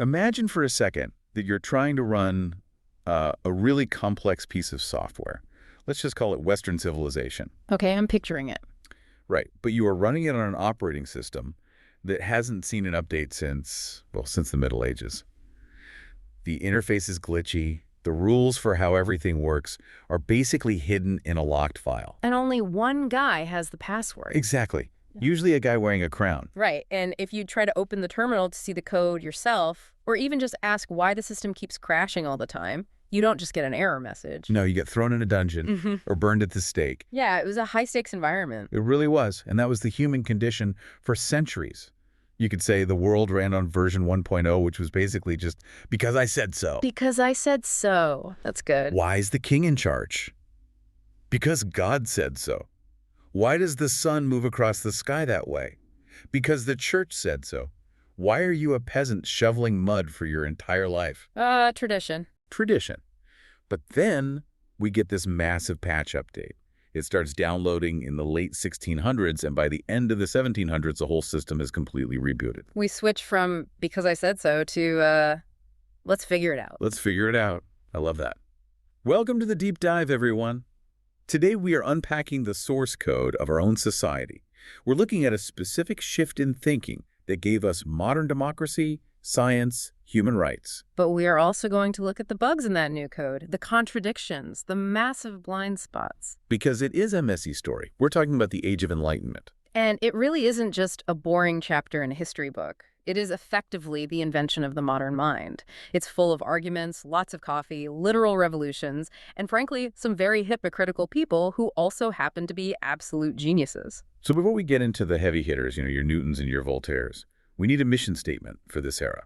Imagine for a second that you're trying to run a really complex piece of software. Let's just call it Western civilization. Okay, I'm picturing it. Right. But you are running it on an operating system that hasn't seen an update since, well, since the Middle Ages. The interface is glitchy. The rules for how everything works are basically hidden in a locked file. And only one guy has the password. Exactly. Usually a guy wearing a crown. Right, and if you try to open the terminal to see the code yourself, or even just ask why the system keeps crashing all the time, you don't just get an error message. No, you get thrown in a dungeon or burned at the stake. Yeah, it was a high-stakes environment. It really was, and that was the human condition for centuries. You could say the world ran on version 1.0, which was basically just, because I said so. Because I said so. That's good. Why is the king in charge? Because God said so. Why does the sun move across the sky that way? Because the church said so. Why are you a peasant shoveling mud for your entire life? Tradition. Tradition. But then we get this massive patch update. It starts downloading in the late 1600s, and by the end of the 1700s, the whole system is completely rebooted. We switch from because I said so to let's figure it out. Let's figure it out. I love that. Welcome to the deep dive, everyone. Today we are unpacking the source code of our own society. We're looking at a specific shift in thinking that gave us modern democracy, science, human rights. But we are also going to look at the bugs in that new code, the contradictions, the massive blind spots. Because it is a messy story. We're talking about the Age of Enlightenment. And it really isn't just a boring chapter in a history book. It is effectively the invention of the modern mind. It's full of arguments, lots of coffee, literal revolutions, and frankly, some very hypocritical people who also happen to be absolute geniuses. So before we get into the heavy hitters, your Newtons and your Voltaires, we need a mission statement for this era.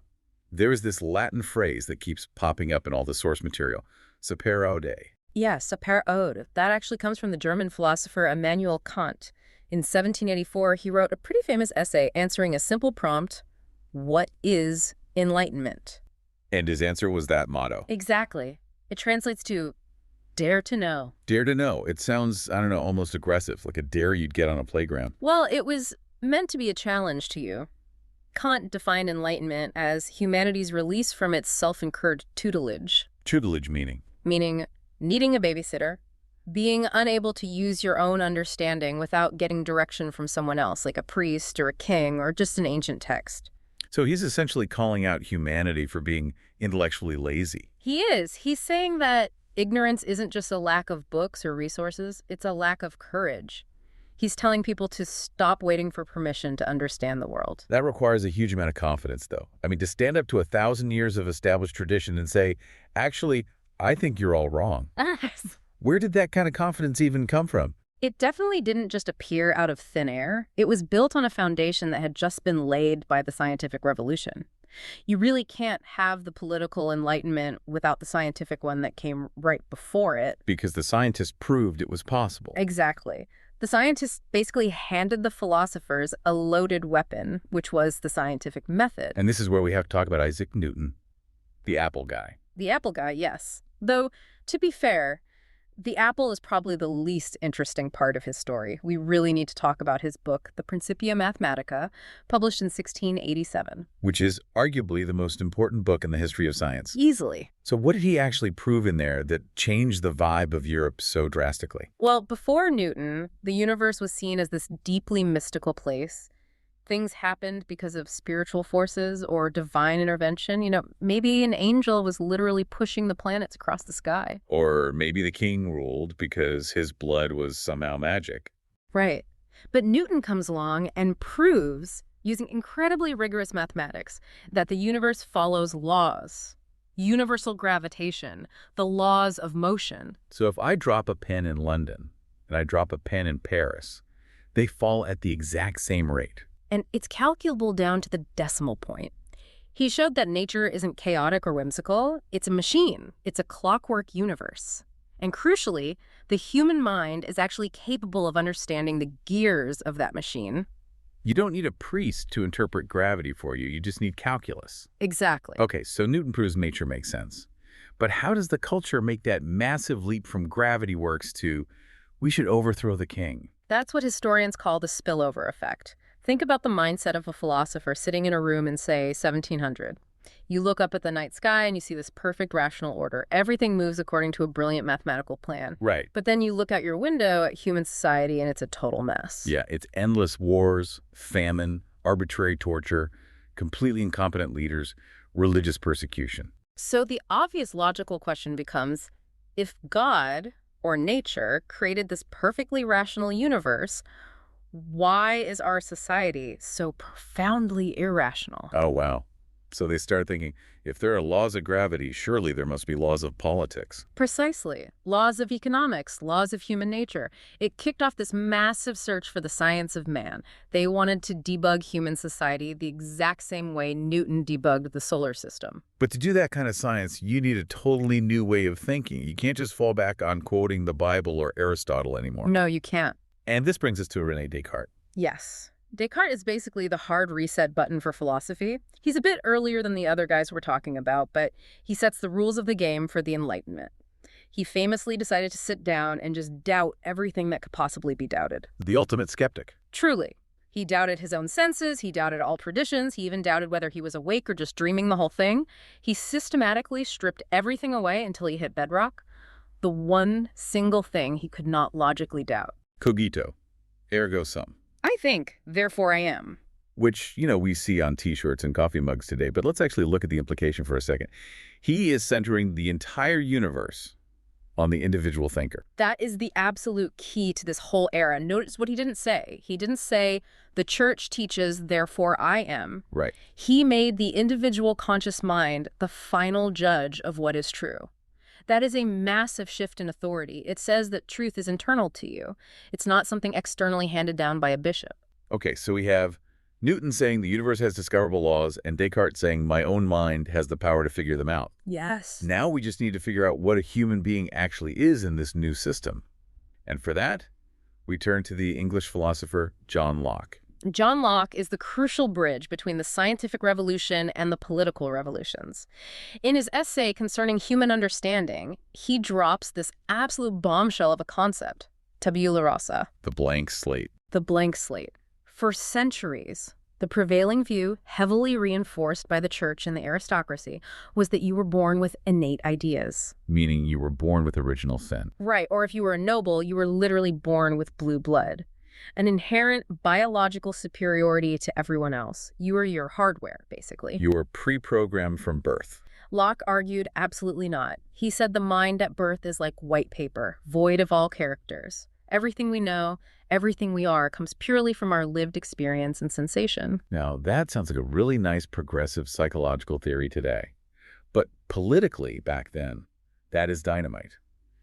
There is this Latin phrase that keeps popping up in all the source material, sapere aude. Yeah, sapere aude. That actually comes from the German philosopher Immanuel Kant. In 1784, he wrote a pretty famous essay answering a simple prompt, what is enlightenment? And his answer was that motto. Exactly. It translates to dare to know. Dare to know. It sounds, I don't know, almost aggressive, like a dare you'd get on a playground. Well, it was meant to be a challenge to you. Kant defined enlightenment as humanity's release from its self-incurred tutelage. Tutelage meaning? Meaning needing a babysitter, being unable to use your own understanding without getting direction from someone else, like a priest or a king or just an ancient text. So he's essentially calling out humanity for being intellectually lazy. He is. He's saying that ignorance isn't just a lack of books or resources, it's a lack of courage. He's telling people to stop waiting for permission to understand the world. That requires a huge amount of confidence, though. I mean, to stand up to 1,000 years of established tradition and say, actually, I think you're all wrong. Where did that kind of confidence even come from? It definitely didn't just appear out of thin air. It was built on a foundation that had just been laid by the scientific revolution. You really can't have the political enlightenment without the scientific one that came right before it. Because the scientists proved it was possible. Exactly. The scientists basically handed the philosophers a loaded weapon, which was the scientific method. And this is where we have to talk about Isaac Newton, the Apple guy. The Apple guy, yes. Though, to be fair, the apple is probably the least interesting part of his story. We really need to talk about his book, The Principia Mathematica, published in 1687. Which is arguably the most important book in the history of science. Easily. So what did he actually prove in there that changed the vibe of Europe so drastically? Well, before Newton, the universe was seen as this deeply mystical place. Things happened because of spiritual forces or divine intervention. Maybe an angel was literally pushing the planets across the sky. Or maybe the king ruled because his blood was somehow magic. Right. But Newton comes along and proves, using incredibly rigorous mathematics, that the universe follows laws. Universal gravitation, the laws of motion. So if I drop a pen in London and I drop a pen in Paris, they fall at the exact same rate. And it's calculable down to the decimal point. He showed that nature isn't chaotic or whimsical. It's a machine. It's a clockwork universe. And crucially, the human mind is actually capable of understanding the gears of that machine. You don't need a priest to interpret gravity for you. You just need calculus. Exactly. Okay, so Newton proves nature makes sense. But how does the culture make that massive leap from gravity works to, we should overthrow the king? That's what historians call the spillover effect. Think about the mindset of a philosopher sitting in a room in, say, 1700. You look up at the night sky and you see this perfect rational order. Everything moves according to a brilliant mathematical plan. Right. But then you look out your window at human society and it's a total mess. Yeah, it's endless wars, famine, arbitrary torture, completely incompetent leaders, religious persecution. So the obvious logical question becomes, if God, or nature, created this perfectly rational universe, why is our society so profoundly irrational? Oh, wow. So they start thinking, if there are laws of gravity, surely there must be laws of politics. Precisely. Laws of economics, laws of human nature. It kicked off this massive search for the science of man. They wanted to debug human society the exact same way Newton debugged the solar system. But to do that kind of science, you need a totally new way of thinking. You can't just fall back on quoting the Bible or Aristotle anymore. No, you can't. And this brings us to René Descartes. Yes. Descartes is basically the hard reset button for philosophy. He's a bit earlier than the other guys we're talking about, but he sets the rules of the game for the Enlightenment. He famously decided to sit down and just doubt everything that could possibly be doubted. The ultimate skeptic. Truly. He doubted his own senses, he doubted all traditions, he even doubted whether he was awake or just dreaming the whole thing. He systematically stripped everything away until he hit bedrock, the one single thing he could not logically doubt. Cogito, ergo sum. I think, therefore I am. Which, we see on T-shirts and coffee mugs today. But let's actually look at the implication for a second. He is centering the entire universe on the individual thinker. That is the absolute key to this whole era. Notice what he didn't say. He didn't say, the church teaches, therefore I am. Right. He made the individual conscious mind the final judge of what is true. That is a massive shift in authority. It says that truth is internal to you. It's not something externally handed down by a bishop. Okay, so we have Newton saying the universe has discoverable laws and Descartes saying my own mind has the power to figure them out. Yes. Now we just need to figure out what a human being actually is in this new system. And for that, we turn to the English philosopher John Locke. John Locke is the crucial bridge between the scientific revolution and the political revolutions. In his essay concerning human understanding, he drops this absolute bombshell of a concept, tabula rasa. The blank slate. The blank slate. For centuries, the prevailing view, heavily reinforced by the church and the aristocracy, was that you were born with innate ideas. Meaning you were born with original sin. Right, or if you were a noble, you were literally born with blue blood. An inherent biological superiority to everyone else. You are your hardware, basically. You were pre-programmed from birth. Locke argued absolutely not. He said the mind at birth is like white paper, void of all characters. Everything we know, everything we are, comes purely from our lived experience and sensation. Now, that sounds like a really nice progressive psychological theory today. But politically, back then, that is dynamite.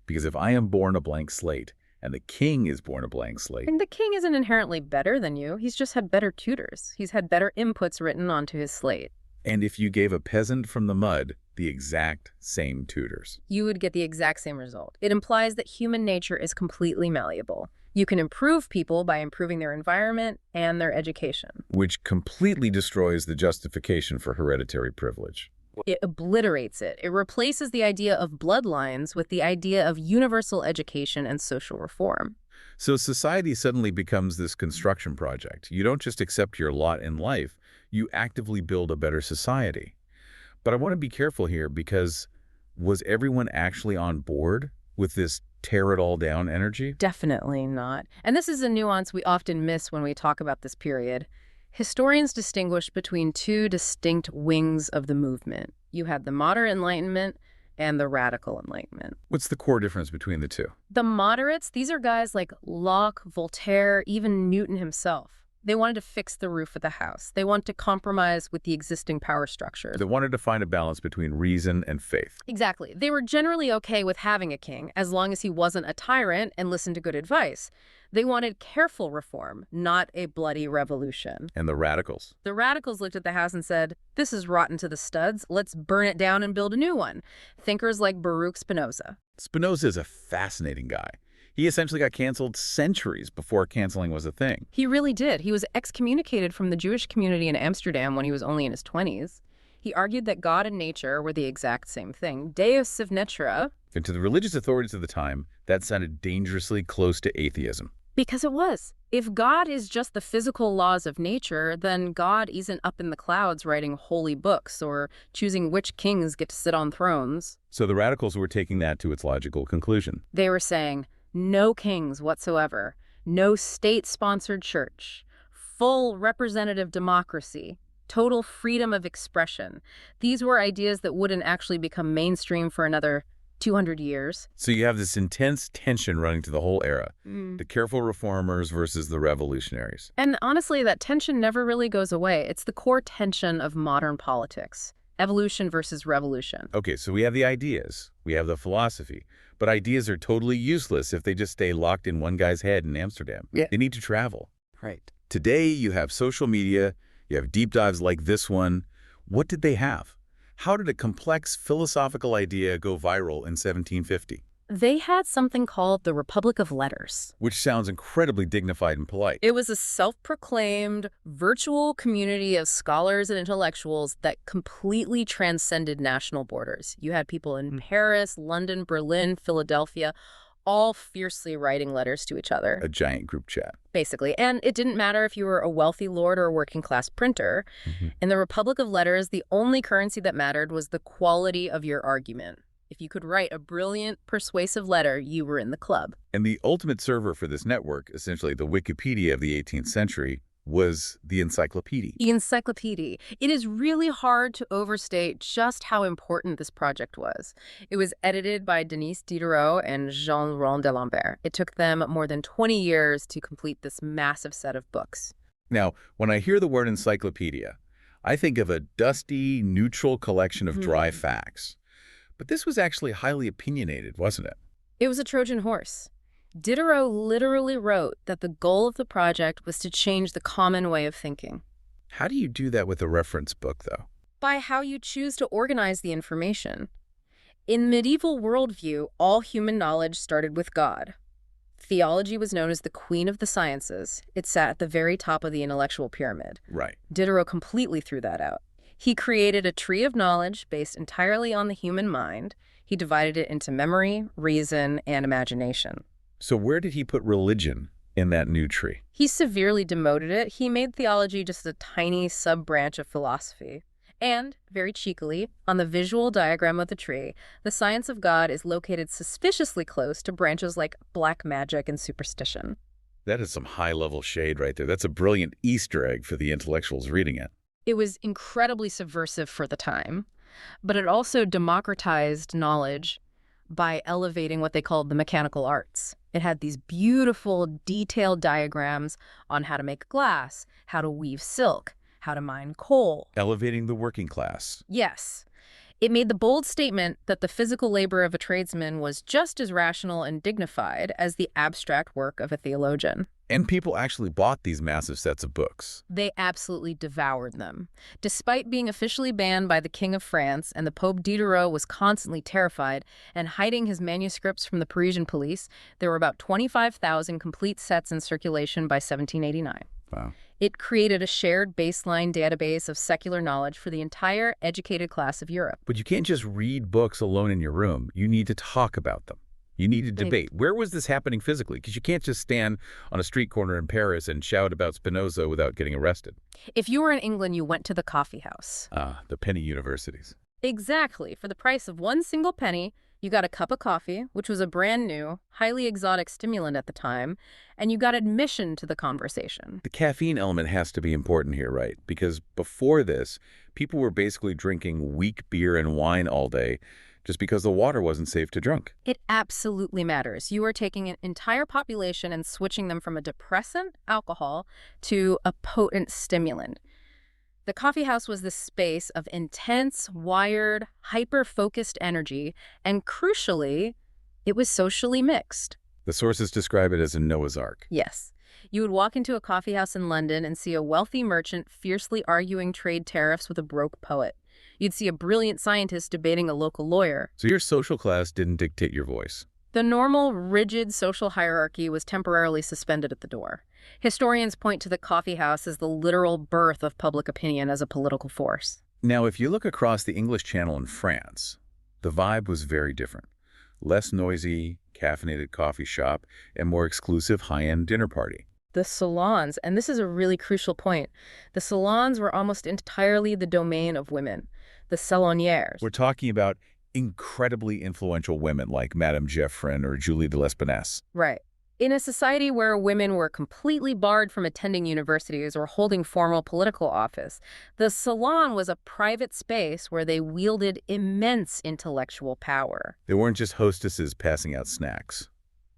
Because if I am born a blank slate, and the king is born a blank slate. And the king isn't inherently better than you. He's just had better tutors. He's had better inputs written onto his slate. And if you gave a peasant from the mud the exact same tutors, you would get the exact same result. It implies that human nature is completely malleable. You can improve people by improving their environment and their education. Which completely destroys the justification for hereditary privilege. It obliterates it. It replaces the idea of bloodlines with the idea of universal education and social reform. So society suddenly becomes this construction project. You don't just accept your lot in life, you actively build a better society. But I want to be careful here because was everyone actually on board with this tear it all down energy? Definitely not. And this is a nuance we often miss when we talk about this period. Historians distinguish between two distinct wings of the movement. You had the moderate Enlightenment and the radical Enlightenment. What's the core difference between the two? The moderates, these are guys like Locke, Voltaire, even Newton himself. They wanted to fix the roof of the house. They wanted to compromise with the existing power structure. They wanted to find a balance between reason and faith. Exactly. They were generally okay with having a king as long as he wasn't a tyrant and listened to good advice. They wanted careful reform, not a bloody revolution. And the radicals? The radicals looked at the house and said, this is rotten to the studs. Let's burn it down and build a new one. Thinkers like Baruch Spinoza. Spinoza is a fascinating guy. He essentially got canceled centuries before canceling was a thing. He really did. He was excommunicated from the Jewish community in Amsterdam when he was only in his 20s. He argued that God and nature were the exact same thing. Deus sive natura. And to the religious authorities of the time, that sounded dangerously close to atheism. Because it was. If God is just the physical laws of nature, then God isn't up in the clouds writing holy books or choosing which kings get to sit on thrones. So the radicals were taking that to its logical conclusion. They were saying, no kings whatsoever, no state-sponsored church, full representative democracy, total freedom of expression. These were ideas that wouldn't actually become mainstream for another 200 years. So you have this intense tension running through the whole era. The careful reformers versus the revolutionaries. And honestly, that tension never really goes away. It's the core tension of modern politics. Evolution versus revolution. Okay, so we have the ideas, we have the philosophy, but ideas are totally useless if they just stay locked in one guy's head in Amsterdam. Yeah. They need to travel. Right. Today, you have social media, you have deep dives like this one. What did they have? How did a complex philosophical idea go viral in 1750? They had something called the Republic of Letters. Which sounds incredibly dignified and polite. It was a self-proclaimed virtual community of scholars and intellectuals that completely transcended national borders. You had people in Paris, London, Berlin, Philadelphia, all fiercely writing letters to each other. A giant group chat. Basically. And it didn't matter if you were a wealthy lord or a working-class printer. In the Republic of Letters, the only currency that mattered was the quality of your argument. If you could write a brilliant, persuasive letter, you were in the club. And the ultimate server for this network, essentially the Wikipedia of the 18th century, was the encyclopedia. The encyclopedia. It is really hard to overstate just how important this project was. It was edited by Denis Diderot and Jean d'Alembert. It took them more than 20 years to complete this massive set of books. Now, when I hear the word encyclopedia, I think of a dusty, neutral collection of dry facts. But this was actually highly opinionated, wasn't it? It was a Trojan horse. Diderot literally wrote that the goal of the project was to change the common way of thinking. How do you do that with a reference book, though? By how you choose to organize the information. In medieval worldview, all human knowledge started with God. Theology was known as the queen of the sciences. It sat at the very top of the intellectual pyramid. Right. Diderot completely threw that out. He created a tree of knowledge based entirely on the human mind. He divided it into memory, reason, and imagination. So where did he put religion in that new tree? He severely demoted it. He made theology just a tiny sub-branch of philosophy. And, very cheekily, on the visual diagram of the tree, the science of God is located suspiciously close to branches like black magic and superstition. That is some high-level shade right there. That's a brilliant Easter egg for the intellectuals reading it. It was incredibly subversive for the time, but it also democratized knowledge by elevating what they called the mechanical arts. It had these beautiful, detailed diagrams on how to make glass, how to weave silk, how to mine coal. Elevating the working class. Yes. It made the bold statement that the physical labor of a tradesman was just as rational and dignified as the abstract work of a theologian. And people actually bought these massive sets of books. They absolutely devoured them. Despite being officially banned by the King of France and the Pope Diderot was constantly terrified and hiding his manuscripts from the Parisian police, there were about 25,000 complete sets in circulation by 1789. Wow. It created a shared baseline database of secular knowledge for the entire educated class of Europe. But you can't just read books alone in your room. You need to talk about them. You need to debate. Where was this happening physically? Because you can't just stand on a street corner in Paris and shout about Spinoza without getting arrested. If you were in England, you went to the coffee house. The penny universities. Exactly. For the price of one single penny, you got a cup of coffee, which was a brand new, highly exotic stimulant at the time, and you got admission to the conversation. The caffeine element has to be important here, right? Because before this, people were basically drinking weak beer and wine all day just because the water wasn't safe to drink. It absolutely matters. You are taking an entire population and switching them from a depressant, alcohol, to a potent stimulant. The coffee house was this space of intense, wired, hyper-focused energy, and crucially, it was socially mixed. The sources describe it as a Noah's Ark. Yes. You would walk into a coffee house in London and see a wealthy merchant fiercely arguing trade tariffs with a broke poet. You'd see a brilliant scientist debating a local lawyer. So your social class didn't dictate your voice. The normal, rigid social hierarchy was temporarily suspended at the door. Historians point to the coffee house as the literal birth of public opinion as a political force. Now, if you look across the English Channel in France, the vibe was very different. Less noisy, caffeinated coffee shop and more exclusive high-end dinner party. The salons, and this is a really crucial point, the salons were almost entirely the domain of women, the salonières. We're talking about incredibly influential women like Madame Geoffrin or Julie de Lespinasse. Right. In a society where women were completely barred from attending universities or holding formal political office, the salon was a private space where they wielded immense intellectual power. They weren't just hostesses passing out snacks.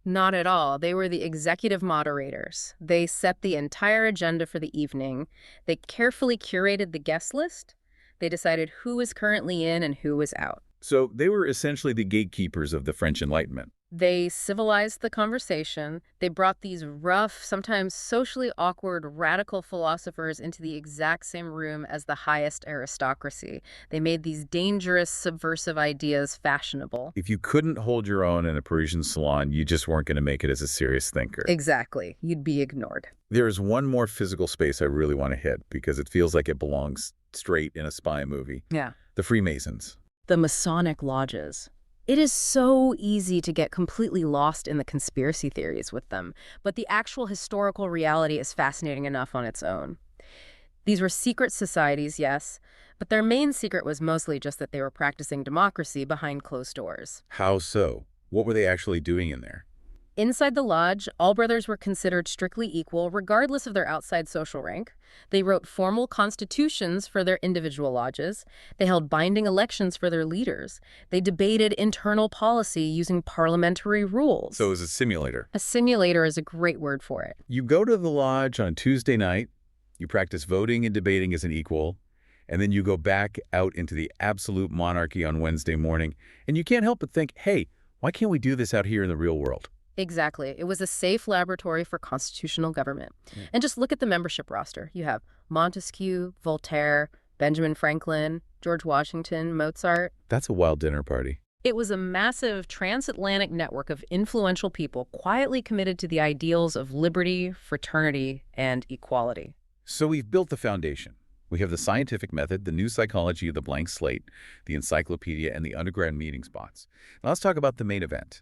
Not at all. They were the executive moderators. They set the entire agenda for the evening. They carefully curated the guest list. They decided who was currently in and who was out. So they were essentially the gatekeepers of the French Enlightenment. They civilized the conversation. They brought these rough, sometimes socially awkward, radical philosophers into the exact same room as the highest aristocracy. They made these dangerous, subversive ideas fashionable. If you couldn't hold your own in a Parisian salon, you just weren't going to make it as a serious thinker. Exactly. You'd be ignored. There is one more physical space I really want to hit because it feels like it belongs straight in a spy movie. Yeah. The Freemasons. The Masonic lodges. It is so easy to get completely lost in the conspiracy theories with them, but the actual historical reality is fascinating enough on its own. These were secret societies, yes, but their main secret was mostly just that they were practicing democracy behind closed doors. How so? What were they actually doing in there? Inside the lodge, all brothers were considered strictly equal, regardless of their outside social rank. They wrote formal constitutions for their individual lodges. They held binding elections for their leaders. They debated internal policy using parliamentary rules. So it was a simulator. A simulator is a great word for it. You go to the lodge on Tuesday night, you practice voting and debating as an equal, and then you go back out into the absolute monarchy on Wednesday morning, and you can't help but think, hey, why can't we do this out here in the real world? Exactly. It was a safe laboratory for constitutional government. And just look at the membership roster. You have Montesquieu, Voltaire, Benjamin Franklin, George Washington, Mozart. That's a wild dinner party. It was a massive transatlantic network of influential people quietly committed to the ideals of liberty, fraternity, and equality. So we've built the foundation. We have the scientific method, the new psychology of the blank slate, the encyclopedia, and the underground meeting spots. Now let's talk about the main event.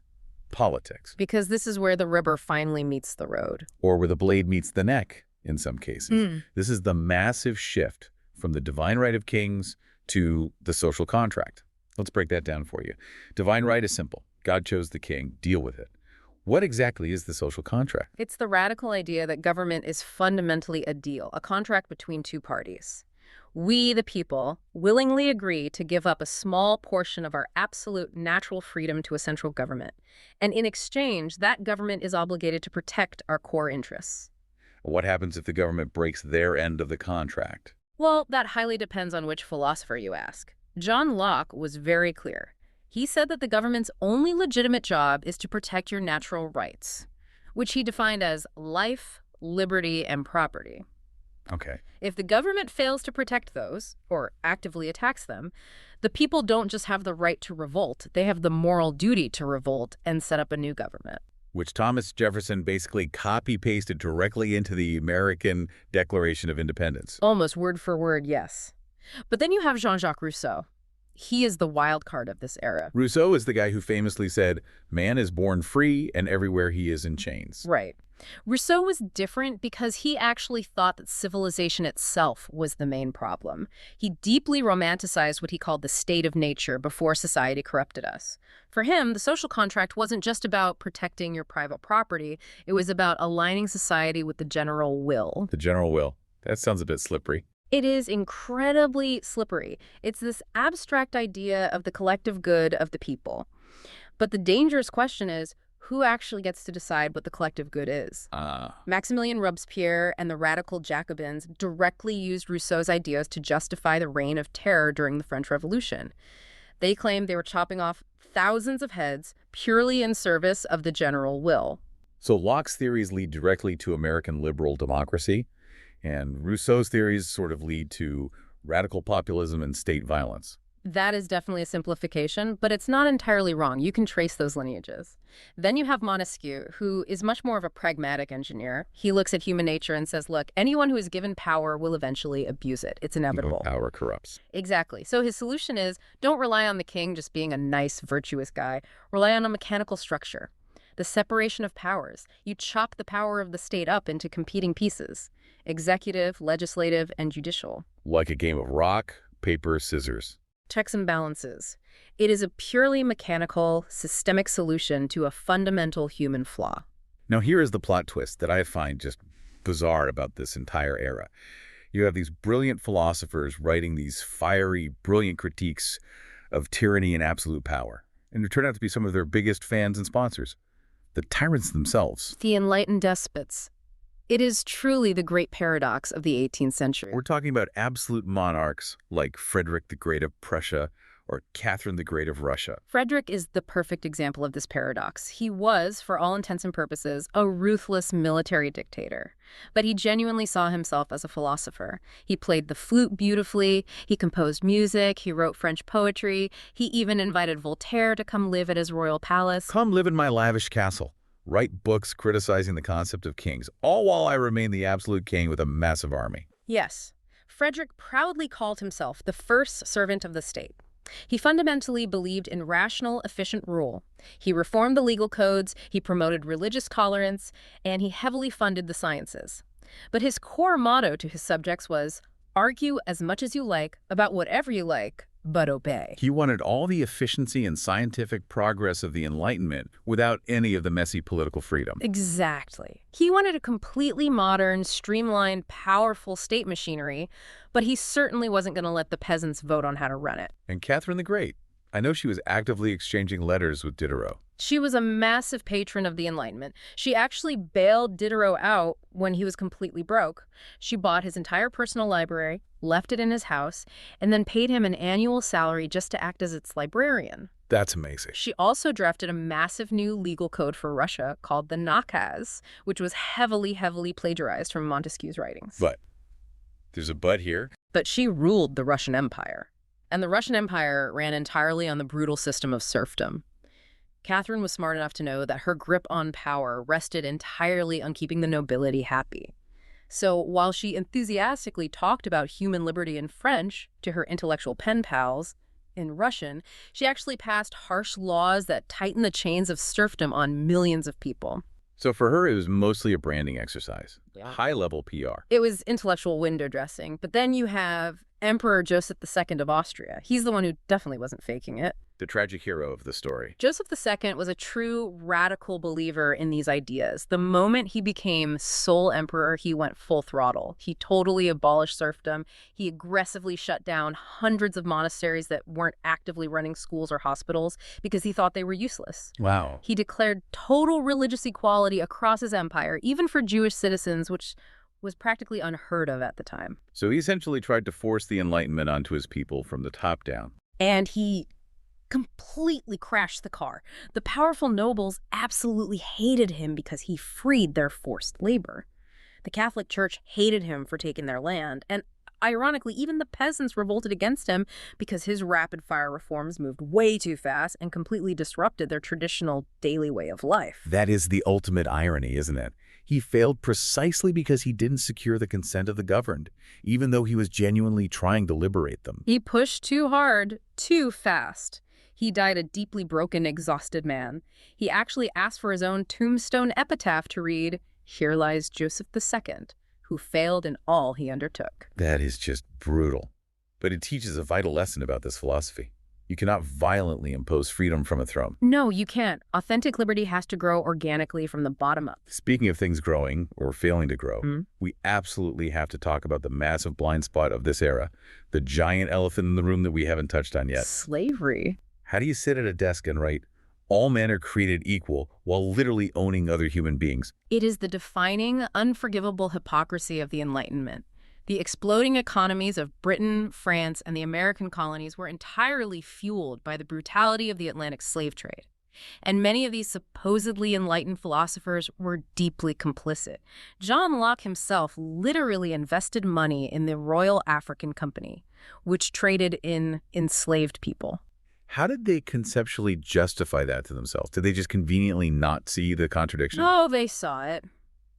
Politics. Because this is where the rubber finally meets the road. Or where the blade meets the neck, in some cases. This is the massive shift from the divine right of kings to the social contract. Let's break that down for you. Divine right is simple. God chose the king. Deal with it. What exactly is the social contract? It's the radical idea that government is fundamentally a deal, a contract between two parties. We, the people, willingly agree to give up a small portion of our absolute natural freedom to a central government. And in exchange, that government is obligated to protect our core interests. What happens if the government breaks their end of the contract? Well, that highly depends on which philosopher you ask. John Locke was very clear. He said that the government's only legitimate job is to protect your natural rights, which he defined as life, liberty, and property. Okay. If the government fails to protect those, or actively attacks them, the people don't just have the right to revolt, they have the moral duty to revolt and set up a new government. Which Thomas Jefferson basically copy-pasted directly into the American Declaration of Independence. Almost word for word, yes. But then you have Jean-Jacques Rousseau. He is the wild card of this era. Rousseau is the guy who famously said, man is born free and everywhere he is in chains. Right. Rousseau was different because he actually thought that civilization itself was the main problem. He deeply romanticized what he called the state of nature before society corrupted us. For him, the social contract wasn't just about protecting your private property. It was about aligning society with the general will. The general will. That sounds a bit slippery. It is incredibly slippery. It's this abstract idea of the collective good of the people. But the dangerous question is, who actually gets to decide what the collective good is? Maximilien Robespierre and the radical Jacobins directly used Rousseau's ideas to justify the reign of terror during the French Revolution. They claimed they were chopping off thousands of heads purely in service of the general will. So Locke's theories lead directly to American liberal democracy, and Rousseau's theories sort of lead to radical populism and state violence. That is definitely a simplification, but it's not entirely wrong. You can trace those lineages. Then you have Montesquieu, who is much more of a pragmatic engineer. He looks at human nature and says, look, anyone who is given power will eventually abuse it. It's inevitable. Power corrupts. Exactly. So his solution is, don't rely on the king just being a nice, virtuous guy. Rely on a mechanical structure. The separation of powers. You chop the power of the state up into competing pieces: executive, legislative, and judicial. Like a game of rock, paper, scissors. Checks and balances. It is a purely mechanical, systemic solution to a fundamental human flaw. Now here is the plot twist that I find just bizarre about this entire era. You have these brilliant philosophers writing these fiery, brilliant critiques of tyranny and absolute power. And they turn out to be some of their biggest fans and sponsors, the tyrants themselves. The enlightened despots. It is truly the great paradox of the 18th century. We're talking about absolute monarchs like Frederick the Great of Prussia or Catherine the Great of Russia. Frederick is the perfect example of this paradox. He was, for all intents and purposes, a ruthless military dictator. But he genuinely saw himself as a philosopher. He played the flute beautifully, he composed music, he wrote French poetry, he even invited Voltaire to come live at his royal palace. Come live in my lavish castle. Write books criticizing the concept of kings, all while I remain the absolute king with a massive army. Yes, Frederick proudly called himself the first servant of the state. He fundamentally believed in rational, efficient rule. He reformed the legal codes, he promoted religious tolerance, and he heavily funded the sciences. But his core motto to his subjects was, argue as much as you like about whatever you like, but obey. He wanted all the efficiency and scientific progress of the Enlightenment without any of the messy political freedom. Exactly. He wanted a completely modern, streamlined, powerful state machinery, but he certainly wasn't going to let the peasants vote on how to run it. And Catherine the Great, I know she was actively exchanging letters with Diderot. She was a massive patron of the Enlightenment. She actually bailed Diderot out when he was completely broke. She bought his entire personal library, left it in his house, and then paid him an annual salary just to act as its librarian. That's amazing. She also drafted a massive new legal code for Russia called the Nakaz, which was heavily plagiarized from Montesquieu's writings. But there's a but here. But she ruled the Russian Empire. And the Russian Empire ran entirely on the brutal system of serfdom. Catherine was smart enough to know that her grip on power rested entirely on keeping the nobility happy. So while she enthusiastically talked about human liberty in French to her intellectual pen pals, in Russian, she actually passed harsh laws that tightened the chains of serfdom on millions of people. So for her, it was mostly a branding exercise. Yeah. High-level PR. It was intellectual window dressing. But then you have Emperor Joseph II of Austria. He's the one who definitely wasn't faking it. The tragic hero of the story. Joseph II was a true radical believer in these ideas. The moment he became sole emperor, he went full throttle. He totally abolished serfdom. He aggressively shut down hundreds of monasteries that weren't actively running schools or hospitals because he thought they were useless. Wow. He declared total religious equality across his empire, even for Jewish citizens, which was practically unheard of at the time. So he essentially tried to force the Enlightenment onto his people from the top down. And he completely crashed the car. The powerful nobles absolutely hated him because he freed their forced labor. The Catholic Church hated him for taking their land, and ironically, even the peasants revolted against him because his rapid-fire reforms moved way too fast and completely disrupted their traditional daily way of life. That is the ultimate irony, isn't it? He failed precisely because he didn't secure the consent of the governed, even though he was genuinely trying to liberate them. He pushed too hard, too fast. He died a deeply broken, exhausted man. He actually asked for his own tombstone epitaph to read, "Here lies Joseph II, who failed in all he undertook." That is just brutal. But it teaches a vital lesson about this philosophy. You cannot violently impose freedom from a throne. No, you can't. Authentic liberty has to grow organically from the bottom up. Speaking of things growing or failing to grow, we absolutely have to talk about the massive blind spot of this era, the giant elephant in the room that we haven't touched on yet. Slavery. How do you sit at a desk and write, "All men are created equal," while literally owning other human beings? It is the defining, unforgivable hypocrisy of the Enlightenment. The exploding economies of Britain, France, and the American colonies were entirely fueled by the brutality of the Atlantic slave trade. And many of these supposedly enlightened philosophers were deeply complicit. John Locke himself literally invested money in the Royal African Company, which traded in enslaved people. How did they conceptually justify that to themselves? Did they just conveniently not see the contradiction? No, they saw it.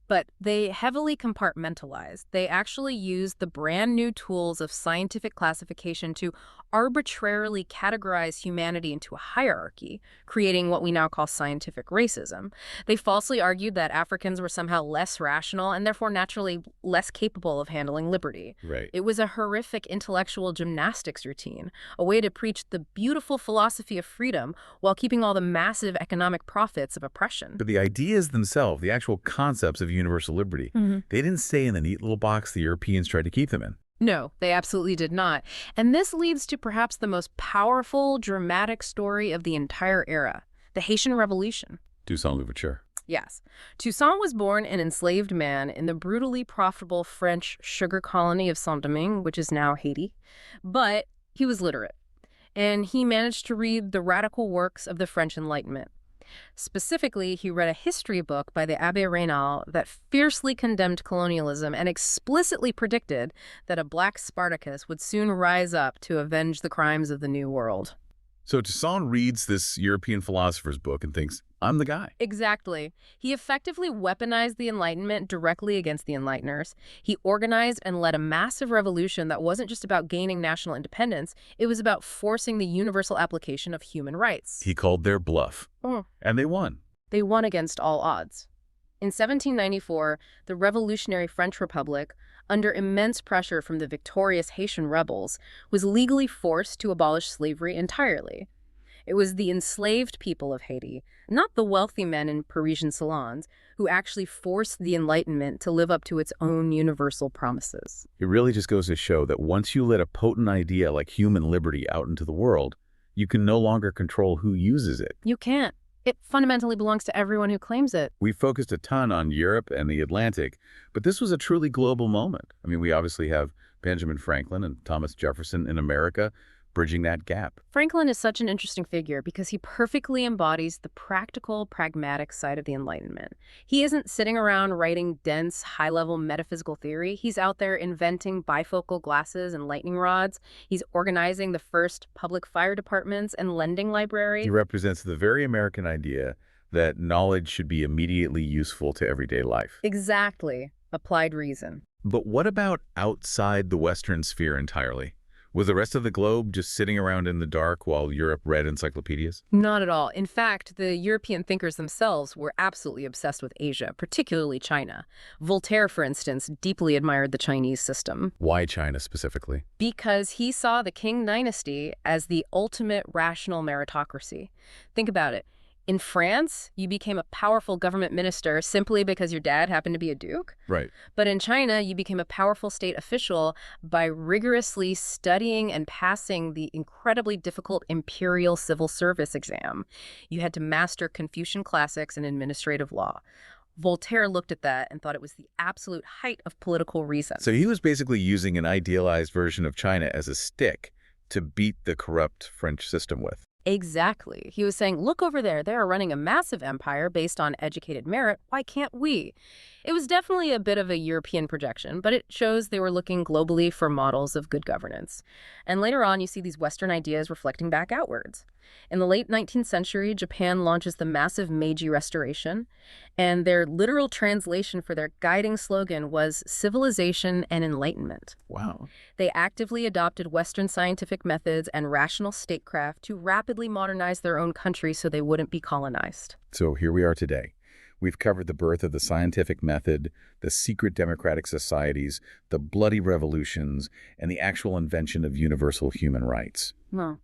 But they heavily compartmentalized. They actually used the brand new tools of scientific classification to arbitrarily categorize humanity into a hierarchy, creating what we now call scientific racism. They falsely argued that Africans were somehow less rational and therefore naturally less capable of handling liberty. Right. It was a horrific intellectual gymnastics routine, a way to preach the beautiful philosophy of freedom while keeping all the massive economic profits of oppression. But the ideas themselves, the actual concepts of universal liberty, they didn't stay in the neat little box the Europeans tried to keep them in. No, they absolutely did not. And this leads to perhaps the most powerful, dramatic story of the entire era, the Haitian Revolution. Toussaint Louverture. Yes. Toussaint was born an enslaved man in the brutally profitable French sugar colony of Saint-Domingue, which is now Haiti. But he was literate, and he managed to read the radical works of the French Enlightenment. Specifically, he read a history book by the Abbé Raynal that fiercely condemned colonialism and explicitly predicted that a black Spartacus would soon rise up to avenge the crimes of the New World. So Toussaint reads this European philosopher's book and thinks, I'm the guy. Exactly. He effectively weaponized the Enlightenment directly against the Enlighteners. He organized and led a massive revolution that wasn't just about gaining national independence, it was about forcing the universal application of human rights. He called their bluff. And they won. They won against all odds. In 1794, the revolutionary French Republic, under immense pressure from the victorious Haitian rebels, was legally forced to abolish slavery entirely. It was the enslaved people of Haiti, not the wealthy men in Parisian salons, who actually forced the Enlightenment to live up to its own universal promises. It really just goes to show that once you let a potent idea like human liberty out into the world, you can no longer control who uses it. You can't. It fundamentally belongs to everyone who claims it. We focused a ton on Europe and the Atlantic, but this was a truly global moment. I mean, we obviously have Benjamin Franklin and Thomas Jefferson in America bridging that gap. Franklin is such an interesting figure because he perfectly embodies the practical, pragmatic side of the Enlightenment. He isn't sitting around writing dense, high-level metaphysical theory. He's out there inventing bifocal glasses and lightning rods. He's organizing the first public fire departments and lending libraries. He represents the very American idea that knowledge should be immediately useful to everyday life. Exactly. Applied reason. But what about outside the Western sphere entirely? Was the rest of the globe just sitting around in the dark while Europe read encyclopedias? Not at all. In fact, the European thinkers themselves were absolutely obsessed with Asia, particularly China. Voltaire, for instance, deeply admired the Chinese system. Why China specifically? Because he saw the Qing dynasty as the ultimate rational meritocracy. Think about it. In France, you became a powerful government minister simply because your dad happened to be a duke. Right. But in China, you became a powerful state official by rigorously studying and passing the incredibly difficult imperial civil service exam. You had to master Confucian classics and administrative law. Voltaire looked at that and thought it was the absolute height of political reason. So he was basically using an idealized version of China as a stick to beat the corrupt French system with. Exactly. He was saying, look over there. They are running a massive empire based on educated merit. Why can't we? It was definitely a bit of a European projection, but it shows they were looking globally for models of good governance. And later on, you see these Western ideas reflecting back outwards. In the late 19th century, Japan launches the massive Meiji Restoration, and their literal translation for their guiding slogan was civilization and enlightenment. Wow. They actively adopted Western scientific methods and rational statecraft to rapidly modernize their own country so they wouldn't be colonized. So here we are today. We've covered the birth of the scientific method, the secret democratic societies, the bloody revolutions, and the actual invention of universal human rights. No.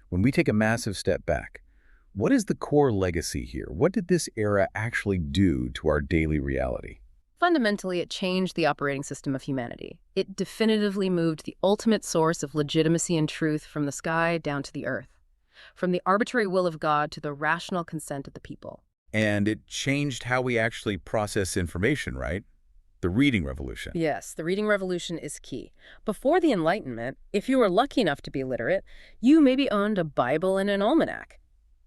When we take a massive step back, what is the core legacy here? What did this era actually do to our daily reality? Fundamentally, it changed the operating system of humanity. It definitively moved the ultimate source of legitimacy and truth from the sky down to the earth, from the arbitrary will of God to the rational consent of the people. And it changed how we actually process information, right? The reading revolution. Yes, the reading revolution is key. Before the Enlightenment, if you were lucky enough to be literate, you maybe owned a Bible and an almanac.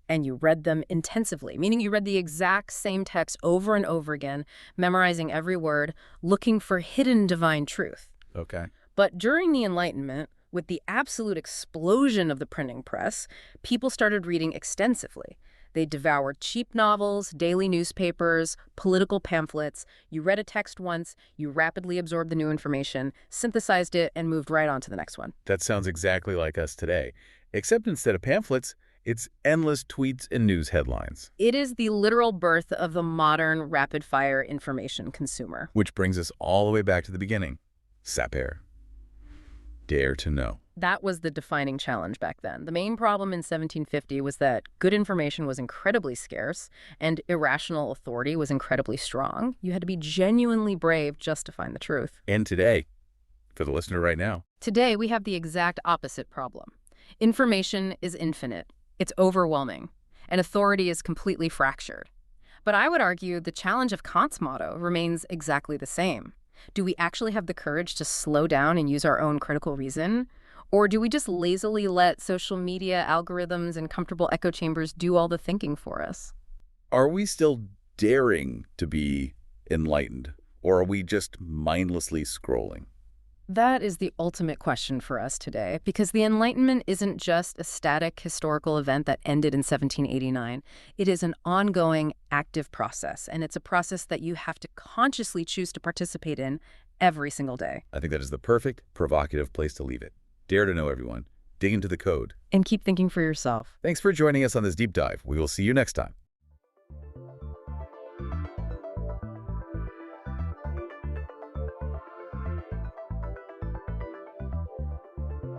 And you read them intensively, meaning you read the exact same text over and over again, memorizing every word, looking for hidden divine truth. Okay. But during the Enlightenment, with the absolute explosion of the printing press, people started reading extensively. They devoured cheap novels, daily newspapers, political pamphlets. You read a text once, you rapidly absorbed the new information, synthesized it, and moved right on to the next one. That sounds exactly like us today. Except instead of pamphlets, it's endless tweets and news headlines. It is the literal birth of the modern rapid-fire information consumer. Which brings us all the way back to the beginning. Saper. Dare to know. That was the defining challenge back then. The main problem in 1750 was that good information was incredibly scarce and irrational authority was incredibly strong. You had to be genuinely brave just to find the truth. And today, for the listener right now. Today, we have the exact opposite problem. Information is infinite. It's overwhelming. And authority is completely fractured. But I would argue the challenge of Kant's motto remains exactly the same. Do we actually have the courage to slow down and use our own critical reason? Or do we just lazily let social media, algorithms, and comfortable echo chambers do all the thinking for us? Are we still daring to be enlightened? Or are we just mindlessly scrolling? That is the ultimate question for us today, because the Enlightenment isn't just a static historical event that ended in 1789. It is an ongoing, active process, and it's a process that you have to consciously choose to participate in every single day. I think that is the perfect, provocative place to leave it. Dare to know, everyone. Dig into the code. And keep thinking for yourself. Thanks for joining us on this deep dive. We will see you next time.